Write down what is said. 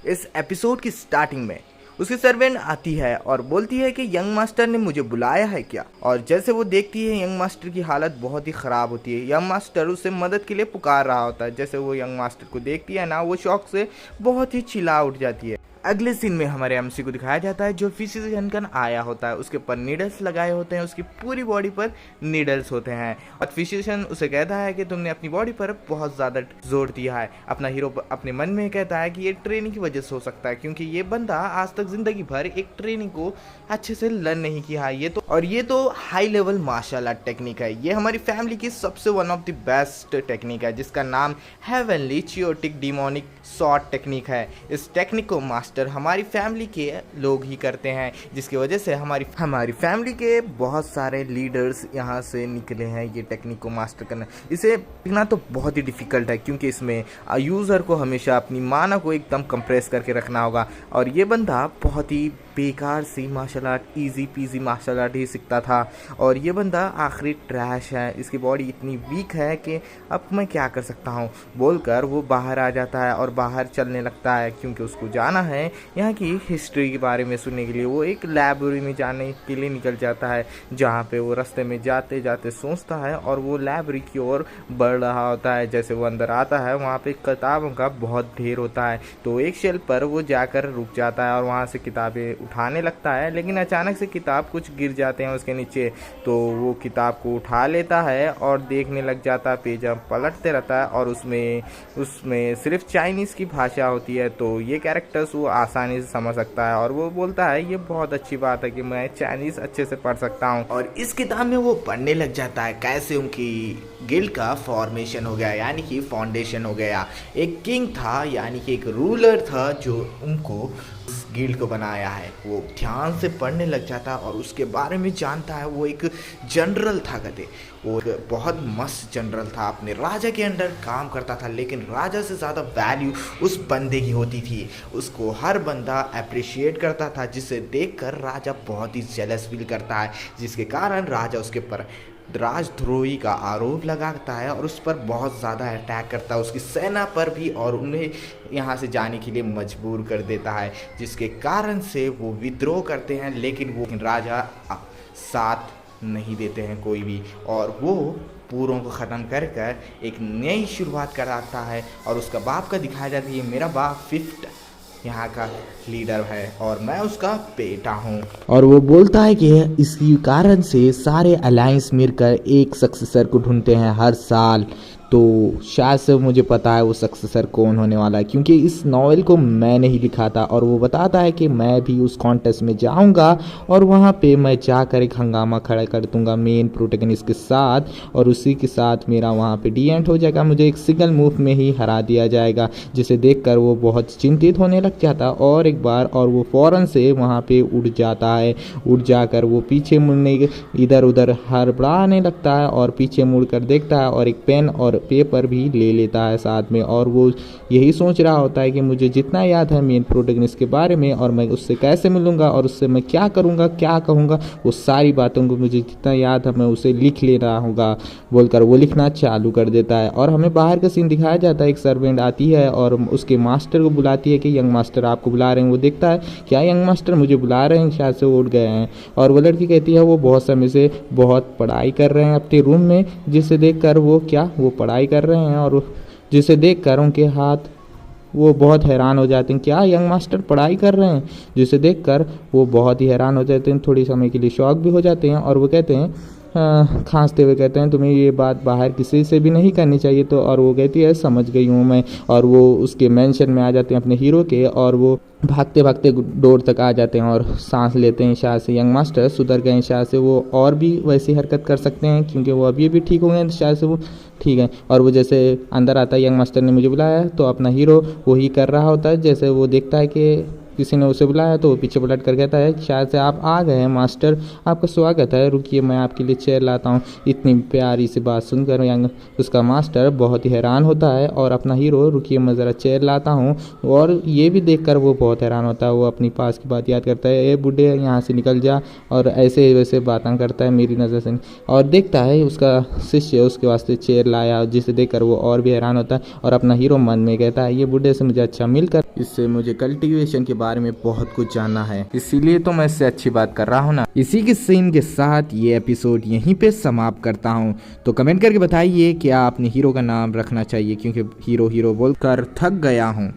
इस एपिसोड की स्टार्टिंग में उसकी सर्वेंट आती है और बोलती है कि यंग मास्टर ने मुझे बुलाया है क्या। और जैसे वो देखती है यंग मास्टर की हालत बहुत ही ख़राब होती है। यंग मास्टर उसे मदद के लिए पुकार रहा होता है। जैसे वो यंग मास्टर को देखती है ना, वो शौक से बहुत ही चिल्ला उठ जाती है। अगले सीन में हमारे एमसी को दिखाया जाता है जो फिजिशियन का आया होता है। उसके ऊपर नीडल्स लगाए होते हैं, उसकी पूरी बॉडी पर नीडल्स होते हैं और फिजिशियन उसे कहता है कि तुमने अपनी बॉडी पर बहुत ज़्यादा जोर दिया है। अपना हीरो अपने मन में कहता है कि ये ट्रेनिंग की वजह से हो सकता है, क्योंकि ये बंदा आज तक ज़िंदगी भर एक ट्रेनिंग को अच्छे से लर्न नहीं किया है। ये तो high level martial art technique है। ये हमारी फैमिली की सबसे one of the best technique है, जिसका नाम heavenly chaotic demonic shot technique है। इस टेक्निक को मास्टर हमारी फैमिली के लोग ही करते हैं, जिसकी वजह से हमारी फैमिली के बहुत सारे लीडर्स यहाँ से निकले हैं ये टेक्निक को मास्टर करना। इसे सीखना तो बहुत ही डिफ़िकल्ट है, क्योंकि इसमें यूज़र को हमेशा अपनी माना को एकदम कंप्रेस करके रखना होगा। और ये बंदा बहुत ही बेकार सी martial art, easy peasy martial art ही सीखता था और ये बंदा आखिरी ट्रैश है। इसकी बॉडी इतनी वीक है कि अब मैं क्या कर सकता हूँ बोलकर वो बाहर आ जाता है और बाहर चलने लगता है, क्योंकि उसको जाना है यहाँ की हिस्ट्री के बारे में सुनने के लिए। वो एक लाइब्रेरी में जाने के लिए निकल जाता है, जहाँ पे वो रास्ते में जाते जाते सोचता है और वो लाइब्रेरी की ओर बढ़ रहा होता है। जैसे वो अंदर आता है, वहाँ पे किताबों का बहुत ढेर होता है, तो एक शेल्फ पर वो जाकर रुक जाता है और वहाँ से किताबें उठाने लगता है। लेकिन अचानक से किताब कुछ गिर जाते हैं उसके नीचे, तो वो किताब को उठा लेता है और देखने लग जाता है। पेज पलटते रहता है और उसमें सिर्फ चाइनीज़ की भाषा होती है, तो ये कैरेक्टर्स वो आसानी से समझ सकता है और वो बोलता है ये बहुत अच्छी बात है कि मैं चाइनीज़ अच्छे से पढ़ सकता हूँ। और इस किताब में वो पढ़ने लग जाता है कैसे उनकी गिल्ड का फॉर्मेशन हो गया, यानी कि फाउंडेशन हो गया। एक किंग था, यानी कि एक रूलर था जो उनको गिल्ड को बनाया है। वो ध्यान से पढ़ने लग जाता है और उसके बारे में जानता है। वो एक जनरल था कहते, वो बहुत मस्त जनरल था, अपने राजा के अंडर काम करता था, लेकिन राजा से ज़्यादा वैल्यू उस बंदे की होती थी। उसको हर बंदा अप्रिशिएट करता था, जिसे देखकर राजा बहुत ही जेलस फील करता है, जिसके कारण राजा उसके ऊपर राजद्रोही का आरोप लगाता है और उस पर बहुत ज़्यादा अटैक करता है, उसकी सेना पर भी, और उन्हें यहाँ से जाने के लिए मजबूर कर देता है, जिसके कारण से वो विद्रोह करते हैं। लेकिन वो राजा साथ नहीं देते हैं कोई भी, और वो पूरों को ख़त्म कर एक नई शुरुआत कराता है। और उसका बाप का दिखाया जाता है, ये मेरा बाप फिफ्थ यहाँ का लीडर है और मैं उसका बेटा हूँ। और वो बोलता है कि इसी कारण से सारे अलायंस मिलकर एक सक्सेसर को ढूंढते हैं हर साल, तो शायद से मुझे पता है वो सक्सेसर कौन होने वाला है, क्योंकि इस नॉवेल को मैंने ही लिखा था। और वो बताता है कि मैं भी उस कॉन्टेस्ट में जाऊंगा और वहाँ पे मैं जाकर एक हंगामा खड़ा कर दूंगा मेन प्रोटैगनिस्ट के साथ, और उसी के साथ मेरा वहाँ पे डी एंड हो जाएगा, मुझे एक सिंगल मूव में ही हरा दिया जाएगा। जिसे देखकर वो बहुत चिंतित होने लग जाता और एक बार और वो फ़ौरन से वहाँ पे उड़ जाता है। उड़ जाकर वो पीछे मुड़ने इधर उधर हड़बड़ाने लगता है और पीछे मुड़ कर देखता है और एक पेन और पेपर भी ले लेता है साथ में। और वो यही सोच रहा होता है कि मुझे जितना याद है मेन प्रोटैगनिस्ट के बारे में, और मैं उससे कैसे मिलूंगा और उससे मैं क्या करूंगा क्या कहूँगा, वो सारी बातों को मुझे जितना याद है मैं उसे लिख ले रहा होगा बोलकर वो लिखना चालू कर देता है। और हमें बाहर का सीन दिखाया जाता है, एक सर्वेंट आती है और उसके मास्टर को बुलाती है कि यंग मास्टर आपको बुला रहे हैं। वो देखता है क्या यंग मास्टर मुझे बुला रहे हैं, शायद से वो उठ गए हैं। और वो लड़की कहती है वो बहुत समय से बहुत पढ़ाई कर रहे हैं अपने रूम में, जिसे देखकर वो पढ़ाई कर रहे हैं, और जिसे देखकर उनके हाथ वो बहुत हैरान हो जाते हैं, क्या यंग मास्टर पढ़ाई कर रहे हैं, जिसे देखकर वो बहुत ही हैरान हो जाते हैं, थोड़ी समय के लिए शॉक भी हो जाते हैं। और वो कहते हैं खांसते हुए कहते हैं तुम्हें ये बात बाहर किसी से भी नहीं करनी चाहिए। तो और वो कहती है समझ गई हूँ मैं। और वो उसके मेंशन में आ जाते हैं अपने हीरो के, और वो भागते भागते डोर तक आ जाते हैं और सांस लेते हैं। शायद से यंग मास्टर सुधर गए, शायद से वो और भी वैसी हरकत कर सकते हैं, क्योंकि वो अभी भी ठीक हो गए, शायद से वो ठीक है। और वो जैसे अंदर आता है, यंग मास्टर ने मुझे बुलाया, तो अपना हीरो वही कर रहा होता है। जैसे वो देखता है कि किसी ने उसे बुलाया तो वो पीछे पलट कर कहता है शायद से आप आ गए हैं मास्टर, आपका स्वागत है, रुकिए मैं आपके लिए चेयर लाता हूँ। इतनी प्यारी सी बात सुनकर यंग उसका मास्टर बहुत ही हैरान होता है और अपना हीरो रुकिए मैं ज़रा चेयर लाता हूँ, और ये भी देखकर वो बहुत हैरान होता है। वो अपनी पास की बात याद करता है, ए बूढ़े यहाँ से निकल जा, और ऐसे वैसे बातें करता है मेरी नज़र से, और देखता है उसका शिष्य उसके वास्ते चेयर लाया, जिसे देखकर वो और भी हैरान होता है। और अपना हीरो मन में कहता है ये बूढ़े से मुझे अच्छा मिलकर, इससे मुझे कल्टीवेशन के बारे में बहुत कुछ जानना है, इसीलिए तो मैं इससे अच्छी बात कर रहा हूँ ना। इसी के सीन के साथ ये एपिसोड यहीं पे समाप्त करता हूँ। तो कमेंट करके बताइए क्या अपने हीरो का नाम रखना चाहिए, क्योंकि हीरो हीरो बोलकर थक गया हूँ।